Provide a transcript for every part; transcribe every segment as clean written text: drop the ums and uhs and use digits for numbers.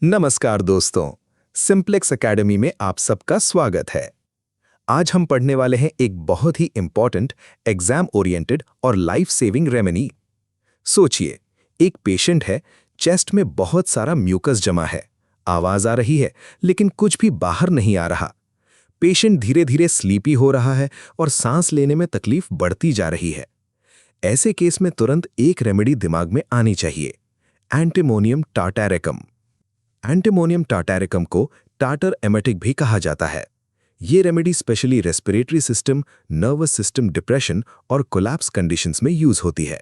नमस्कार दोस्तों, simplex academy में आप सबका स्वागत है। आज हम पढ़ने वाले हैं एक बहुत ही इंपॉर्टेंट, एग्जाम ओरिएंटेड और लाइफ सेविंग रेमेडी। सोचिए, एक पेशेंट है, चेस्ट में बहुत सारा म्यूकस जमा है, आवाज आ रही है लेकिन कुछ भी बाहर नहीं आ रहा। पेशेंट धीरे धीरे स्लीपी हो रहा है और सांस लेने में तकलीफ बढ़ती जा रही है। ऐसे केस में तुरंत एक रेमेडी दिमाग में आनी चाहिए, एंटीमोनियम टार्टारिकम। एंटीमोनियम टार्टारिकम को टार्टर एमेटिक भी कहा जाता है। ये remedy specially respiratory system, nervous system depression और कोलैप्स कंडीशंस में यूज होती है।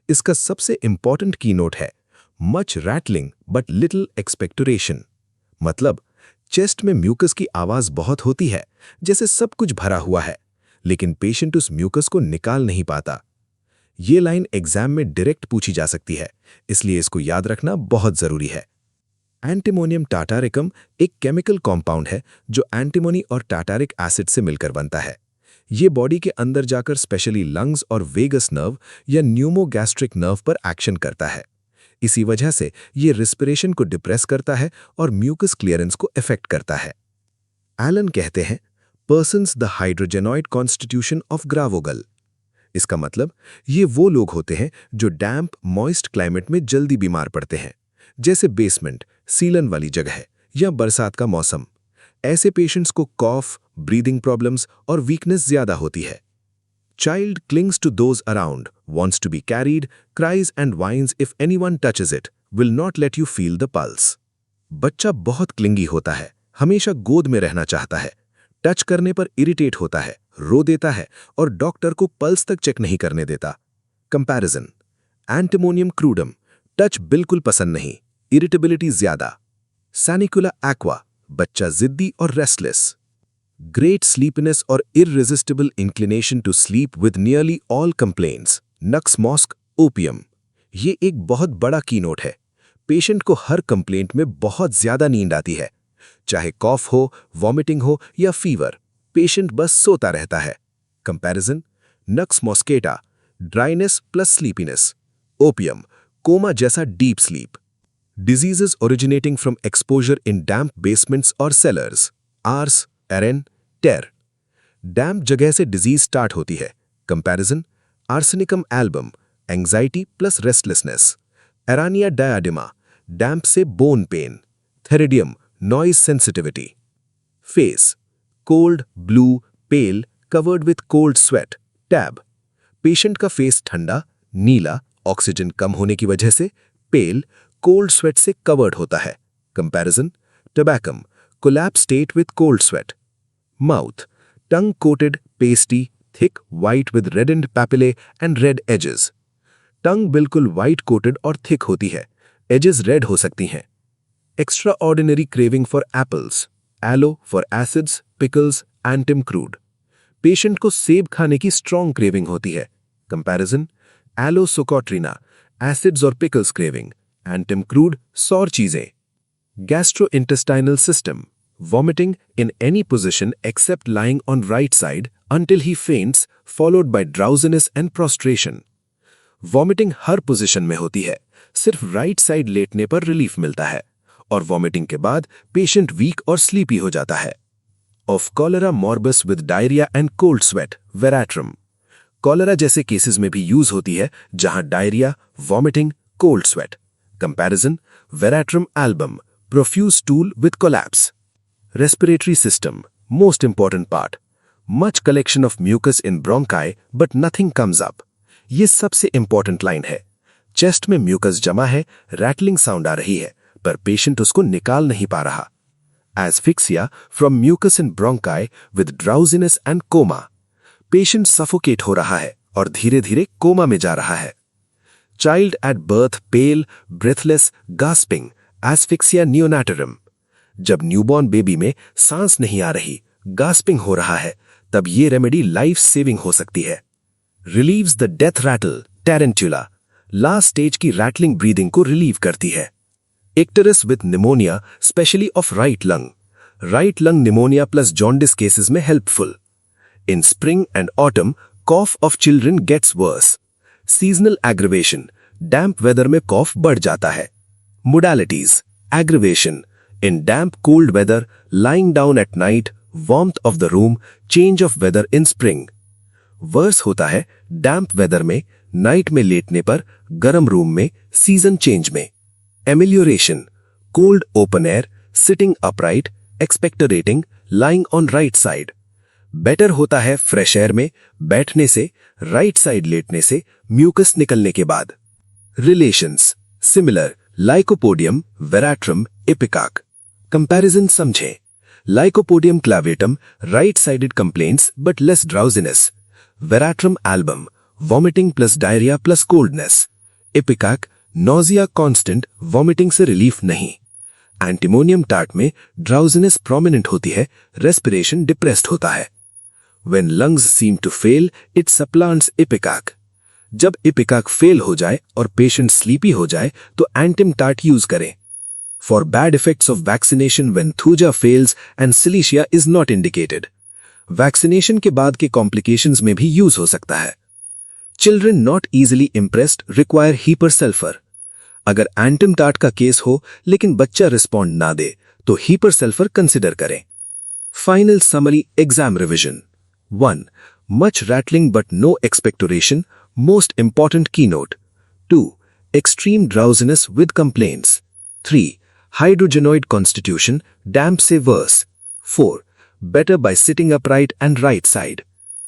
इसका सबसे इंपॉर्टेंट की नोट है much rattling but little expectoration. मतलब चेस्ट में म्यूकस की आवाज बहुत होती है, जैसे सब कुछ भरा हुआ है, लेकिन पेशेंट उस म्यूकस को निकाल नहीं पाता। ये लाइन एग्जाम में डायरेक्ट पूछी जा सकती है, इसलिए इसको याद रखना बहुत जरूरी है। एंटीमोनियम टार्टारिकम एक केमिकल कॉम्पाउंड है जो एंटीमोनी और टार्टारिक एसिड से मिलकर बनता है। ये बॉडी के अंदर जाकर स्पेशली लंग्स और वेगस नर्व या न्यूमोगैस्ट्रिक नर्व पर एक्शन करता है। इसी वजह से ये रिस्पिरेशन को डिप्रेस करता है और म्यूकस क्लियरेंस को इफेक्ट करता है। एलन कहते हैं, पर्सन्स द हाइड्रोजेनॉइड कॉन्स्टिट्यूशन ऑफ ग्रावोगल। इसका मतलब ये वो लोग होते हैं जो डैम्प मॉइस्ट क्लाइमेट में जल्दी बीमार पड़ते हैं, जैसे बेसमेंट, सीलन वाली जगह या बरसात का मौसम। ऐसे पेशेंट्स को कॉफ, ब्रीदिंग प्रॉब्लम्स और वीकनेस ज्यादा होती है। Child clings to those around, wants to be carried, cries and whines if anyone touches it, will not let you feel the pulse। बच्चा बहुत क्लिंगी होता है, हमेशा गोद में रहना चाहता है, टच करने पर इरिटेट होता है, रो देता है और डॉक्टर को पल्स तक चेक नहीं करने देता। कंपैरिजन, एंटीमोनियम क्रूडम, टच बिल्कुल पसंद नहीं, इरिटेबिलिटी ज्यादा। सैनिकुला एक्वा, बच्चा जिद्दी और रेस्टलेस। ग्रेट स्लीपनेस और irresistible inclination to sleep with nearly all complaints. Nux mosch opium, ये एक बहुत बड़ा कीनोट है। पेशेंट को हर कंप्लेंट में बहुत ज्यादा नींद आती है, चाहे कॉफ हो, वॉमिटिंग हो या फीवर, पेशेंट बस सोता रहता है। Comparison, nux moschata, dryness plus sleepiness. Opium, coma जैसा deep sleep. Diseases originating from exposure in damp basements or cellars। Ars, Aran, Ter. Damp जगह से डिजीज स्टार्ट होती है। Comparison, arsenicum album, anxiety plus restlessness. Aranea diadema, damp से bone pain. Theridion, noise sensitivity. Face, cold, blue, pale, covered with cold sweat. Tab, patient का face ठंडा, नीला, oxygen कम होने की वजह से, पेल, कोल्ड स्वेट से कवर्ड होता है। Comparison, tabacum, collapse state with cold sweat. Mouth, tongue coated, pasty, thick, white with reddened papillae and red edges. Tongue बिल्कुल व्हाइट कोटेड और थिक होती है, एजेस रेड हो सकती हैं। Extraordinary craving for apples, aloe for acids, pickles, antim crude. Patient को सेब खाने की स्ट्रॉन्ग क्रेविंग होती है। कंपैरिजन, एलो सोकोट्रिना, एसिड्स और pickles craving, antim crude, sour चीजें। Gastrointestinal system, vomiting in any position except lying on right side until he faints, followed by drowsiness and prostration। Vomiting her position में होती है, सिर्फ right side लेटने पर relief मिलता है और वॉमिटिंग के बाद पेशेंट वीक और स्लीपी हो जाता है। Of cholera morbus with diarrhoea and cold sweat, veratrum. Cholera जैसे केसेस में भी यूज होती है, जहां diarrhoea, vomiting, cold sweat. Comparison, veratrum album, profuse stool with collapse. Respiratory system, most important part. Much collection of mucus in bronchi but nothing comes up। ये सबसे important line है। Chest में mucus जमा है, rattling sound आ रही है, पर patient उसको निकाल नहीं पा रहा। Asphyxia from mucus in bronchi with drowsiness and coma। Patient suffocate हो रहा है और धीरे धीरे कोमा में जा रहा है। Child at birth pale, breathless, gasping, asphyxia neonatorum। जब न्यूबॉर्न बेबी में सांस नहीं आ रही, गास्पिंग हो रहा है, तब ये रेमेडी लाइफ सेविंग हो सकती है। Relieves the death rattle, tarentula, last stage की रैटलिंग ब्रीदिंग को रिलीव करती है। Icterus with pneumonia, specially of right lung pneumonia plus jaundice cases में helpful. In spring and autumn, cough of children gets worse. Seasonal aggravation, damp weather में cough बढ़ जाता है। Modalities, Aggravation. In damp, cold weather, lying down at night, warmth of the room, change of weather in spring. Worse होता है damp weather में, night में लेटने पर, गर्म रूम में, season change में. Amelioration. Cold open air, sitting upright, expectorating, lying on right side. Better होता है fresh air में, बैठने से, right side लेटने से, mucus निकलने के बाद. Relations. Similar. Lycopodium, veratrum, ipecac. Comparison समझें. Lycopodium clavatum, right-sided complaints but less drowsiness. Veratrum album, vomiting plus diarrhea plus coldness. Ipecac, nausea constant, vomiting से relief नहीं. Antimonium tart में drowsiness prominent होती है, respiration depressed होता है. When lungs seem to fail, it supplants ipecac. जब ipecac fail हो जाए और पेशेंट स्लीपी हो जाए तो एंटिम टार्ट यूज करें. For bad effects of vaccination when thuja fails and silicea is not indicated. Vaccination के बाद के कॉम्प्लिकेशंस में भी यूज हो सकता है. Children not easily impressed require hepar sulphur. अगर एंटिम टार्ट का केस हो लेकिन बच्चा रिस्पॉन्ड ना दे तो हीपर सल्फर कंसिडर करें. Final summary exam revision. 1. Much rattling but no expectoration. Most important keynote. 2. Extreme drowsiness with complaints. 3. Hydrogenoid constitution, damp se worse. 4. Better by sitting upright and right side.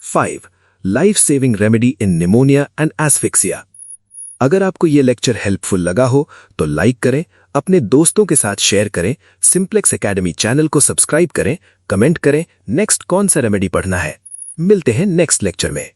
5. Life-saving remedy in pneumonia and asphyxia. अगर आपको ये lecture helpful लगा हो तो like करें, अपने दोस्तों के साथ शेयर करें, सिंप्लेक्स एकेडमी चैनल को सब्सक्राइब करें, कमेंट करें नेक्स्ट कौन सा रेमेडी पढ़ना है. मिलते हैं नेक्स्ट लेक्चर में.